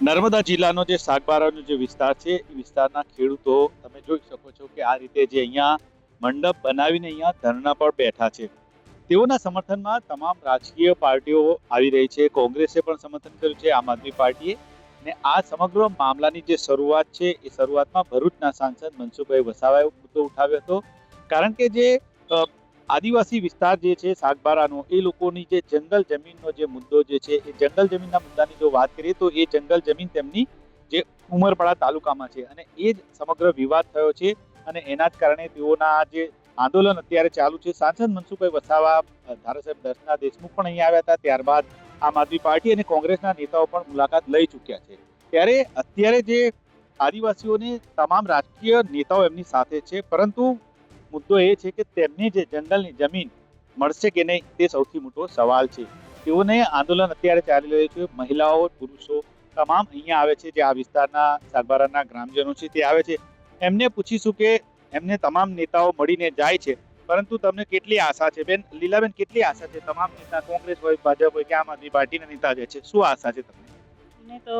નર્મદા જિલ્લાનો જે સાગબારાનો જે વિસ્તાર છે એ વિસ્તારના ખેડૂતો તમે જોઈ શકો છો કે આ રીતે જે અહીંયા મંડપ બનાવીને અહીંયા ધરણા પર બેઠા છે. તેઓના સમર્થનમાં તમામ રાજકીય પાર્ટીઓ આવી રહી છે. કોંગ્રેસે પણ સમર્થન કર્યું છે, આમ આદમી પાર્ટીએ. ને આ સમગ્ર મામલાની જે શરૂઆત છે એ શરૂઆતમાં ભરૂચના સાંસદ મનસુખભાઈ વસાવાએ મુદ્દો ઉઠાવ્યો હતો. કારણ કે જે આદિવાસી વિસ્તાર જે છે સાગબારાનો, એ લોકોની જે જંગલ જમીનનો જે મુદ્દો જે છે, એ જંગલ જમીનના મુદ્દાની જો વાત કરીએ તો એ જંગલ જમીન તેમની જે ઉમરપાડા તાલુકામાં છે અને એ જ સમગ્ર વિવાદ થયો છે. અને એના જ કારણે તેઓના જે આંદોલન અત્યારે ચાલુ છે. સાંસદ મનસુખભાઈ વસાવા, ધારાસભ્ય દર્શના દેશમુખ પણ અહીંયા આવ્યા હતા. ત્યારબાદ આમ આદમી પાર્ટી અને કોંગ્રેસના નેતાઓ પણ મુલાકાત લઈ ચૂક્યા છે. ત્યારે અત્યારે જે આદિવાસીઓને તમામ રાજકીય નેતાઓ એમની સાથે છે, પરંતુ મુદ્દો એ છે કે તેમને જે જંગલની જમીન મળશે કે નહીં તે સૌથી મોટો સવાલ છે. તેઓને આંદોલન અત્યારે ચાલી રહ્યું છે. મહિલાઓ, પુરુષો તમામ અહીંયા આવે છે. જે આ વિસ્તારના સાગબારાના ગ્રામજનો છે તે આવે છે. એમને પૂછીશું કે એમને તમામ નેતાઓ મળીને જાય છે, પરંતુ તમને કેટલી આશા છે બેન? લીલાબેન, કેટલી આશા છે? તમામ નેતા, કોંગ્રેસ હોય, ભાજપ હોય કે આમ આદમી પાર્ટીના નેતા જે છે, શું આશા છે તમને? અમને તો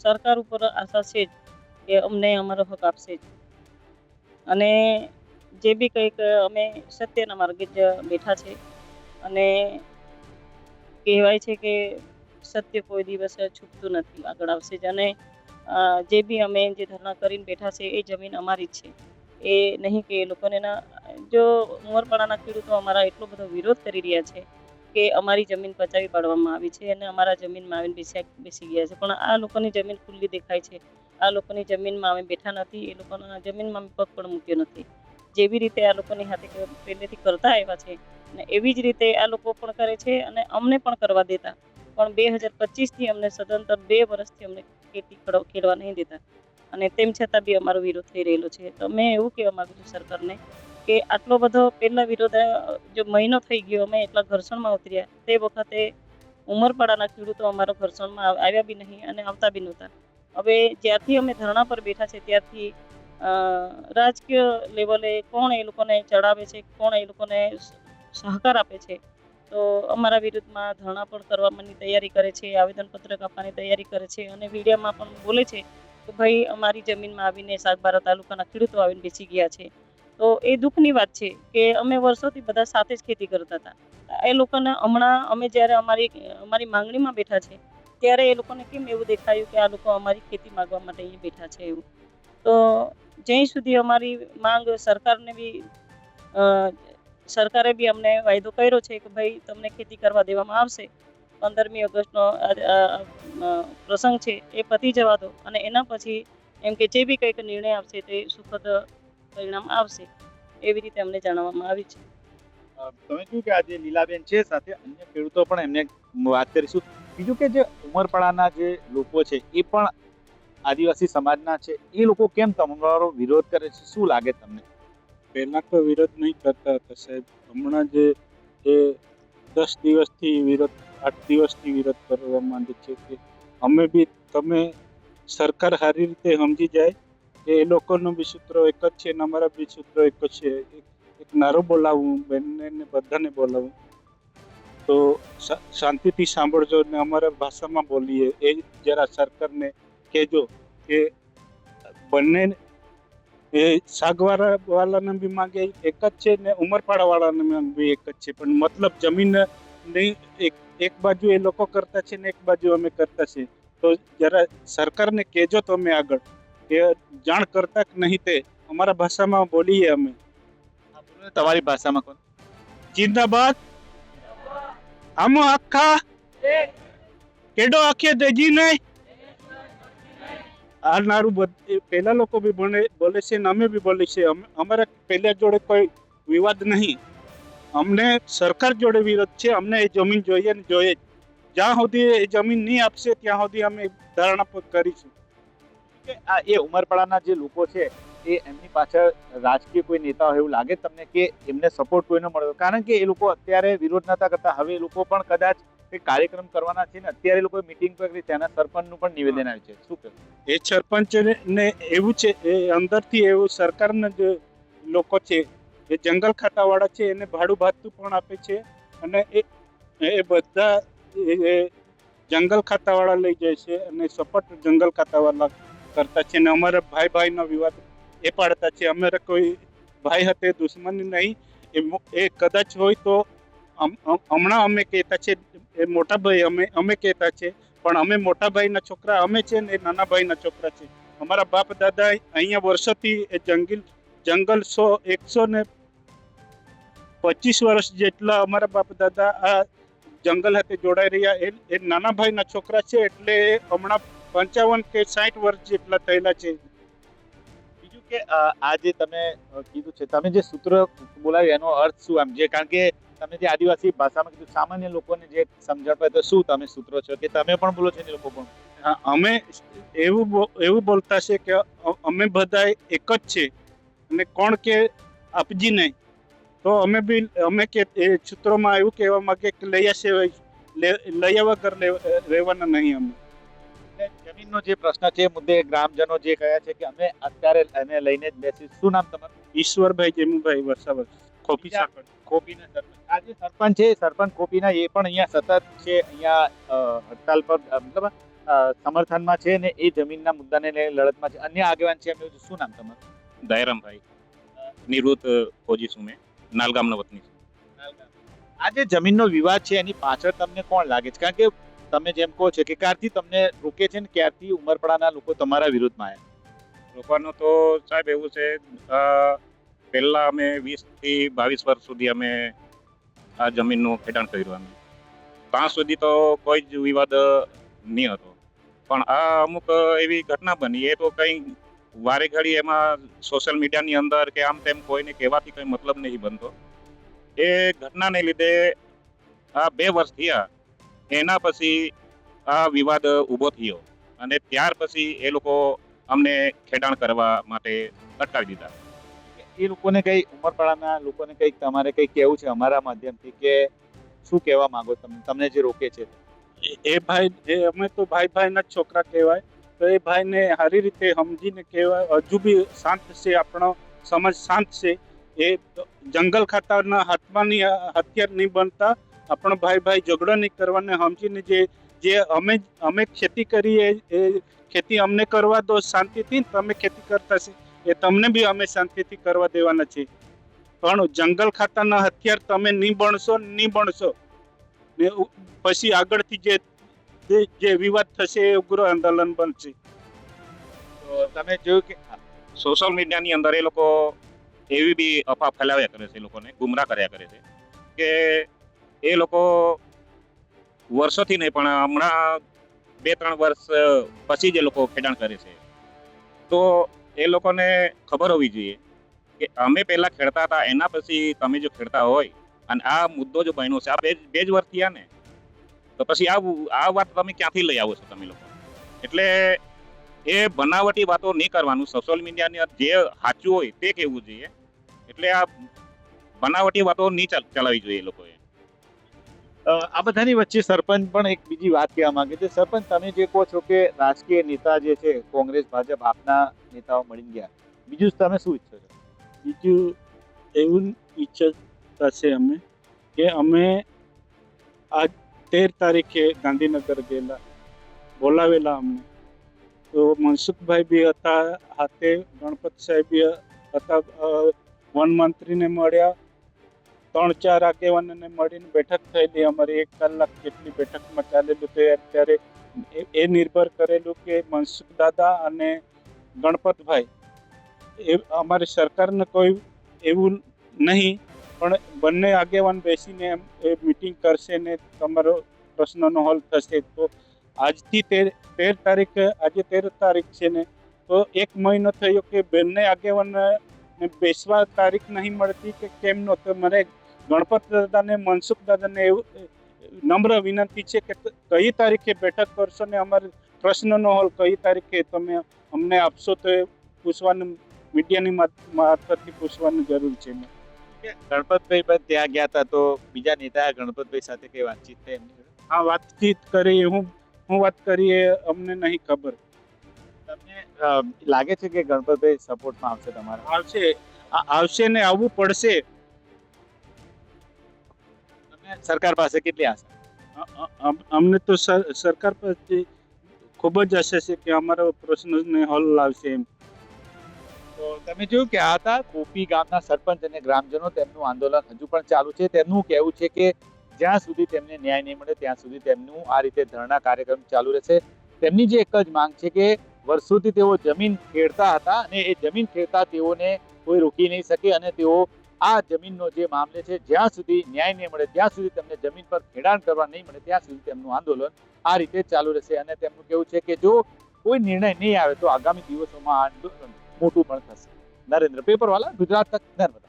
સરકાર ઉપર આશા છે જ કે અમને અમારો હક આપશે જ. અને જે બી કંઈક અમે સત્યના માર્ગે જ બેઠા છે. અને કહેવાય છે કે સત્ય કોઈ દિવસ છૂટતું નથી, આગળ આવશે જ. અને જે બી અમે જે ધરણા કરીને બેઠા છે એ જમીન અમારી જ છે. એ નહીં કે એ લોકોને જો ઉમરપાડાના ખેડૂતો અમારા એટલો બધો વિરોધ કરી રહ્યા છે કે અમારી જમીન પચાવી પાડવામાં આવી છે અને અમારા જમીનમાં આવીને બેસી ગયા છે. પણ આ લોકોની જમીન ખુલ્લી દેખાય છે. આ લોકોની જમીનમાં અમે બેઠા નથી, એ લોકોના જમીનમાં અમે પગ પણ મૂક્યો નથી. જેવી રીતે આ લોકોની હાથે પહેલેથી કરતા આવ્યા છે અને એવી જ રીતે આ લોકો પણ કરે છે અને અમને પણ કરવા દેતા. પણ 2025થી અમને સદંતર 2 વર્ષથી અમને ખેતી ખેડવા નહીં દેતા. અને તેમ છતાં બી અમારો વિરોધ થઈ રહેલો છે. તો મેં એવું કહેવા માંગુ છું સરકારને કે આટલો બધો પહેલા વિરોધ જો મહિનો થઈ ગયો, અમે એટલા ઘર્ષણમાં ઉતર્યા. તે વખતે ઉમરપાડાના ખેડૂતો અમારા ઘર્ષણમાં આવ્યા બી નહીં અને આવતા બી નહોતા. હવે જ્યારથી અમે ધરણા પર બેઠા છે ત્યારથી રાજકીય લેવલે કોણ એ લોકોને ચડાવે છે, કોણ એ લોકોને સહકાર આપે છે, તો અમારા વિરુદ્ધમાં ધરણા પણ કરવાની તૈયારી કરે છે, આવેદનપત્રક આપવાની તૈયારી કરે છે અને મીડિયામાં પણ બોલે છે કે ભાઈ અમારી જમીનમાં આવીને સાગબારા તાલુકાના ખેડૂતો આવીને બેસી ગયા છે. તો એ દુઃખની વાત છે કે અમે વર્ષોથી બધા સાથે જ ખેતી કરતા હતા. એ લોકોને હમણાં અમે જ્યારે અમારી માંગણીમાં બેઠા છે ત્યારે એ લોકોને કેમ એવું દેખાયું કે આ લોકો અમારી ખેતી માંગવા માટે અહીંયા બેઠા છે એવું. તો જ્યાં સુધી અમારી માંગ સરકારે બી અમને વાયદો કર્યો છે કે ભાઈ તમને ખેતી કરવા દેવામાં આવશે. 15મી ઓગસ્ટનો પ્રસંગ છે એ પતી જવા દો અને એના પછી એમ કે જે બી કંઈક નિર્ણય આવશે તે સુખદ પરિણામ આવશે, એવી રીતે અમને જણાવવામાં આવી છે. તમે કહ્યું કે આજે લીલાબેન છે, સાથે અન્ય ખેડૂતો પણ એમને વાત કરીશું. બીજું કે જે ઉમરપાડાના જે લોકો છે એ પણ આદિવાસી સમાજના છે, એ લોકો કેમ તમારો વિરોધ કરે છે? શું લાગે તમને? પહેલા તો વિરોધ નહીં કરતા હતા સાહેબ. હમણાં જે 10 દિવસથી વિરોધ, 8 દિવસથી વિરોધ કરવા માંડે છે કે અમે બી, તમે સરકાર સારી રીતે સમજી જાય કે એ લોકોનું બી સૂત્ર એક જ છે ને અમારા બી સૂત્ર એક જ છે. એક નારો બોલાવું, બંને બધાને બોલાવું તો શાંતિથી સાંભળજો ને અમારા ભાષામાં બોલીએ. એ જરા સરકારને કહેજો કે બંને એ સાગવારા વાળાને બી માંગે એક જ છે ને ઉમરપાડા વાળાને બી એક જ છે, પણ મતલબ જમીન નહીં, એક બાજુ એ લોકો કરતા છે ને એક બાજુ અમે કરતા છે. તો જરા સરકારને કહેજો તમે આગળ કે જાણ કરતા કે નહીં તે અમારા ભાષામાં બોલીએ અમે. તમારી ભાષામાં કોણ? જિંદાબાદ આમ આખા કેડો આખે દેજી નહીં. આ નારું પહેલા લોકો બી બોલે છે ને અમે બી બોલે છે. અમારા પહેલા જોડે કોઈ વિવાદ નહીં. અમને સરકાર જોડે વિરોધ છે. અમને એ જમીન જોઈએ ને જોઈએ. જ્યાં સુધી એ જમીન નહીં આપશે ત્યાં સુધી અમે ધરણા પર કરીશું. એ ઉમરપાડાના જે લોકો છે એ એમની પાછળ રાજકીય કોઈ નેતા હોય એવું લાગે તમને કે એમને સપોર્ટ કોઈનો મળ્યો? કારણ કે એ લોકો અત્યારે વિરોધ નતા કરતા, હવે એ લોકો પણ કદાચ કાર્યક્રમ કરવાના છે ને અત્યારે લોકો મિટિંગ પર ત્યાંના સરપંચનું પણ નિવેદન આવ્યું છે. શું કહ્યું? એ સરપંચ ને એવું છે, એ અંદરથી એવું સરકારના જે લોકો છે એ જંગલ ખાતાવાળા છે એને ભાડું ભાતું પણ આપે છે અને એ બધા જંગલ ખાતાવાળા લઈ જાય છે અને સપોર્ટ જંગલ ખાતાવાળા કરતા છે. અને અમારા ભાઈનો વિવાદ એ પાડતા છે. અમારે કોઈ ભાઈ હાથે દુશ્મની નહીં. એ કદાચ હોય તો હમણાં અમે કહેતા છે, એ મોટા ભાઈ અમે કહેતા છે, પણ અમે મોટા ભાઈના છોકરા અમે છે ને એ નાના ભાઈના છોકરા છે. અમારા બાપ દાદા અહીંયા વર્ષોથી એ જંગલ 125 વર્ષ જેટલા અમારા બાપ દાદા આ જંગલ સાથે જોડાઈ રહ્યા. એ નાના ભાઈના છોકરા છે, એટલે હમણાં 55 કે 60 વર્ષ જેટલા થયેલા છે. બીજું કે આ જે તમે કીધું છે, તમે જે સૂત્ર બોલાવ્યું એનો અર્થ શું આમ જે, કારણ કે તમે જે આદિવાસી ભાષામાં કીધું સામાન્ય લોકોને જે સમજણ પડે તો શું તમે સૂત્રો છો કે તમે પણ બોલો છો ને લોકો પણ? અમે એવું બોલતા છે કે અમે બધા એક જ છે અને કોણ કે આપજી નહીં. તો અમે કે એ સૂત્રોમાં એવું કહેવા માંગે કે લયા વગર રહેવાના નહીં. અમે જમીનનો જે પ્રશ્ન છે મુદ્દે ગ્રામજનો જે કહ્યા છે કે અમે અત્યારે એને લઈને જ બેસી. શું નામ તમારું? ઈશ્વરભાઈ જેમુભાઈ વસાવર, ખોપી સાકર. ખોપીના સરપંચ, આ જે સરપંચ છે સરપંચ ખોપીના, એ પણ અહીંયા સતત છે, અહીંયા હડતાલ પર મતલબ સમર્થનમાં છે ને એ જમીનના મુદ્દાને લઈને લડતમાં છે. અન્ય આગેવાન છે એમનું શું નામ તમારું? દયારામભાઈ, નિવૃત્ત ફોજી છું મેં, નાલગામનો વતની છું. આ જે જમીનનો વિવાદ છે એની પાછળ તમને કોણ લાગે છે? કારણ કે તમે જેમ કહો છો કે ક્યારથી તમને રોકે છે ને ક્યારથી ઉમરપડાના લોકો તમારા વિરુદ્ધમાં આવ્યા? લોકોનું તો સાહેબ એવું છે, પહેલા અમે 20 થી 22 વર્ષ સુધી અમે આ જમીનનું ખેડાણ કર્યું. અમે ત્યાં સુધી તો કોઈ જ વિવાદ નહીં હતો, પણ આ અમુક એવી ઘટના બની, એ તો કંઈ વારે ઘડી એમાં સોશિયલ મીડિયાની અંદર કે આમ તેમ કોઈને કહેવાથી કંઈ મતલબ નહીં બનતો. એ ઘટનાને લીધે આ 2 વર્ષ થયા, એના પછી આ વિવાદ ઊભો થયો અને ત્યાર પછી એ લોકો અમને ખેડાણ કરવા માટે અટકાવી દીધા. એ લોકોને કઈ ઉમરપાડાના લોકોને કઈક તમારે કઈ કહેવું છે અમારા માધ્યમથી કે શું કહેવા માંગો તમને જે રોકે છે? એ ભાઈ, અમે તો ભાઈના છોકરા કહેવાય, તો એ ભાઈને સારી રીતે સમજીને કહેવાય. હજુ બી શાંત છે, આપણો સમાજ શાંત છે. એ જંગલ ખાતાના હાથમાંની હથિયાર નહીં બનતા. આપણો ભાઈ ઝઘડો નહીં કરવાને સમજીને જે અમે ખેતી કરીએ એ ખેતી અમને કરવા દો શાંતિથી. તમે ખેતી કરતા છે એ તમને બી અમે શાંતિથી કરવા દેવાના છે. પણ જંગલ ખાતાના હથિયાર તમે નહીં બનશો ને પછી આગળથી જે વિવાદ થશે એ ઉગ્ર આંદોલન બનશે. તો તમે જોયું કે સોશિયલ મીડિયાની અંદર એ લોકો એવી બી અફવા ફેલાવ્યા કરે છે, એ લોકોને ગુમરાહ કર્યા કરે છે કે એ લોકો વર્ષોથી નહીં પણ હમણાં 2-3 વર્ષ પછી જ એ લોકો ખેડાણ કરે છે. તો એ લોકોને ખબર હોવી જોઈએ કે અમે પહેલા ખેડતા હતા, એના પછી તમે જો ખેડતા હોય અને આ મુદ્દો જો બન્યો છે, આ બે જ વર્ષ થયા ને, તો પછી આ વાત તમે ક્યાંથી લઈ આવો છો તમે લોકો? એટલે એ બનાવટી વાતો નહીં કરવાનું. સોશિયલ મીડિયાની જે સાચું હોય તે કહેવું જોઈએ. એટલે આ બનાવટી વાતો નહીં ચલાવવી જોઈએ એ લોકોએ. આ બધાની વચ્ચે સરપંચ પણ એક બીજી વાત કહેવા માંગે છે. સરપંચ, તમે જે કહો છો કે રાજકીય નેતા જે છે કોંગ્રેસ ભાજપ આપના નેતાઓ મળી ગયા, બીજું તમે શું ઈચ્છો છો? બીજું એવું ઈચ્છતા છે અમે કે અમે આજ 13 તારીખે ગાંધીનગર ગયેલા, બોલાવેલા અમને. તો મનસુખભાઈ બી હતા હાથે, ગણપત સાહેબ બી હતા, વન મંત્રીને મળ્યા, 3-4 આગેવાનોને મળીને બેઠક થયેલી અમારી. 1 કલાક જેટલી બેઠકમાં ચાલેલું. તે અત્યારે એ નિર્ભર કરેલું કે મનસુખ દાદા અને ગણપતભાઈ એ અમારી સરકારને કોઈ એવું નહીં, પણ બંને આગેવાન બેસીને એ મિટિંગ કરશે ને તમારો પ્રશ્નનો હલ થશે. તો આજથી 13 તારીખે, આજે 13 તારીખ છે ને, તો 1 મહિનો થયો કે બંને આગેવાનને બેસવા તારીખ નહીં મળતી કે કેમ નો. તો મને ગણપત દાદાને, મનસુખ દાદાને એવું નમ્ર વિનંતી છે કે કઈ તારીખે બેઠક કરશો ને અમારે પ્રશ્નનો હલ કઈ તારીખે તમે અમને આપશો, તો એ પૂછવાનું, મીડિયાની મારફતથી પૂછવાની જરૂર છે. ગણપતભાઈ પણ ત્યાં ગયા હતા, તો બીજા નેતા ગણપતભાઈ સાથે કઈ વાતચીત થઈ એમની? હા, વાતચીત કરી. હું વાત કરી એ અમને નહીં ખબર. તમને લાગે છે કે ગણપતભાઈ સપોર્ટમાં આવશે તમારા? આવશે ને આવવું પડશે. તમને સરકાર પાસે કેટલી આશા? અમને તો સરકાર પરથી ખૂબ જ આશા છે કે અમારા પ્રશ્નોને હલ લાવશે એમ. તો તમે જોયું કે આ હતા કોપી ગામના સરપંચ અને ગ્રામજનો. તેમનું આંદોલન હજુ પણ ચાલુ છે. તેમનું કહેવું છે કે જ્યાં સુધી તેમને ન્યાય નહીં મળે ત્યાં સુધી તેમનું આ રીતે ધરણા કાર્યક્રમ ચાલુ રહેશે. તેમની જે એક જ માંગ છે કે વર્ષોથી તેઓ જમીન ખેડતા હતા અને એ જમીન ખેડતા તેઓને કોઈ રોકી નહીં શકે અને તેઓ આ જમીનનો જે મામલે છે જ્યાં સુધી ન્યાય નહીં મળે ત્યાં સુધી તેમને જમીન પર ખેડાણ કરવા નહીં મળે ત્યાં સુધી તેમનું આંદોલન આ રીતે ચાલુ રહેશે. અને તેમનું કહેવું છે કે જો કોઈ નિર્ણય નહીં આવે તો આગામી દિવસોમાં આંદોલન મોટું પણ થશે. નરેન્દ્ર પેપરવાલા, ગુજરાત તક, નર્મદા.